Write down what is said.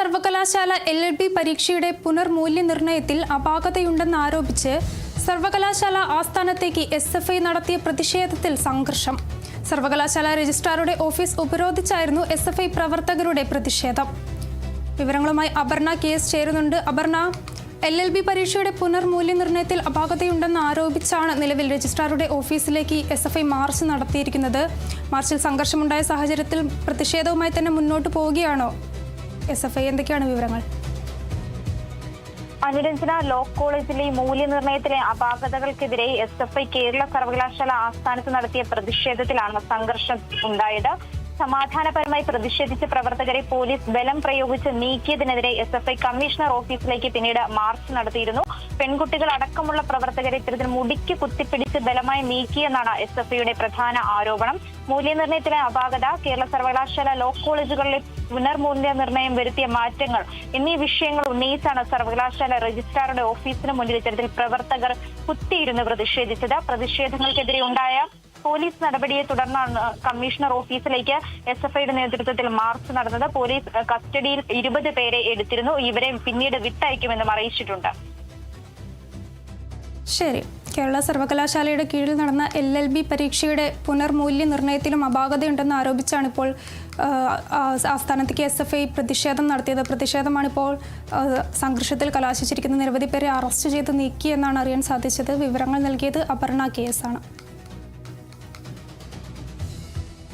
സർവകലാശാല LLB പരീക്ഷയുടെ പുനർമൂല്യനിർണ്ണയത്തിൽ അപാകതയുണ്ടെന്നാരോപിച്ച് സർവകലാശാല ആസ്ഥാനത്തേക്ക് SFI നടത്തിയ പ്രതിഷേധത്തിൽ സംഘർഷം. സർവകലാശാല രജിസ്ട്രാറുടെ ഓഫീസ് ഉപരോധിച്ചായിരുന്നു SFI പ്രവർത്തകരുടെ പ്രതിഷേധം. വിവരങ്ങളുമായി അപർണ KS ചേരുന്നുണ്ട്. അപർണ, LLB പരീക്ഷയുടെ പുനർമൂല്യനിർണ്ണയത്തിൽ അപാകതയുണ്ടെന്ന് ആരോപിച്ചാണ് നിലവിൽ രജിസ്ട്രാറുടെ ഓഫീസിലേക്ക് SFI മാർച്ച് നടത്തിയിരിക്കുന്നത്. മാർച്ചിൽ സംഘർഷമുണ്ടായ സാഹചര്യത്തിൽ പ്രതിഷേധവുമായി തന്നെ മുന്നോട്ട് പോവുകയാണോ SFI? എന്തൊക്കെയാണ് വിവരങ്ങൾ? അനുരഞ്ജന ലോ കോളേജിലെ മൂല്യനിർണ്ണയത്തിലെ അപാകതകൾക്കെതിരെ SFI കേരള സർവകലാശാല ആസ്ഥാനത്ത് നടത്തിയ പ്രതിഷേധത്തിലാണ് സംഘർഷം ഉണ്ടായത്. സമാധാനപരമായി പ്രതിഷേധിച്ച പ്രവർത്തകരെ പോലീസ് ബലം പ്രയോഗിച്ച് നീക്കിയതിനെതിരെ SFI കമ്മീഷണർ ഓഫീസിലേക്ക് പിന്നീട് മാർച്ച് നടത്തിയിരുന്നു. പെൺകുട്ടികൾ അടക്കമുള്ള പ്രവർത്തകരെ ഇത്തരത്തിൽ മുടിക്ക് കുത്തിപ്പിടിച്ച് ബലമായി നീക്കിയെന്നാണ് SFIയുടെ പ്രധാന ആരോപണം. മൂല്യനിർണ്ണയത്തിലെ അപാകത, കേരള സർവകലാശാല ലോ കോളേജുകളിലെ പുനർമൂല്യനിർണ്ണയം വരുത്തിയ മാറ്റങ്ങൾ എന്നീ വിഷയങ്ങൾ ഉന്നയിച്ചാണ് സർവകലാശാല രജിസ്ട്രാറുടെ ഓഫീസിന് മുന്നിൽ ഇത്തരത്തിൽ പ്രവർത്തകർ കുത്തിയിരുന്ന് പ്രതിഷേധിച്ചത്. പ്രതിഷേധങ്ങൾക്കെതിരെ ഉണ്ടായ പോലീസ് നടപടിയെ തുടർന്നാണ് കമ്മീഷണർ ഓഫീസിലേക്ക് SFIയുടെ നേതൃത്വത്തിൽ മാർച്ച് നടന്നത്. പോലീസ് കസ്റ്റഡിയിൽ 20 പേരെ എടുത്തിരുന്നു. ഇവരെ പിന്നീട് വിട്ടയക്കുമെന്നും അറിയിച്ചിട്ടുണ്ട്. ശരി. കേരള സർവകലാശാലയുടെ കീഴിൽ നടന്ന LLB പരീക്ഷയുടെ പുനർമൂല്യനിർണ്ണയത്തിലും അപാകതയുണ്ടെന്ന് ആരോപിച്ചാണ് ഇപ്പോൾ ആസ്ഥാനത്തേക്ക് SFI പ്രതിഷേധം നടത്തിയത്. പ്രതിഷേധമാണിപ്പോൾ സംഘർഷത്തിൽ കലാശിച്ചിരിക്കുന്ന. നിരവധി പേരെ അറസ്റ്റ് ചെയ്ത് നീക്കിയെന്നാണ് അറിയാൻ സാധിച്ചത്. വിവരങ്ങൾ നൽകിയത് അപർണ KS ആണ്.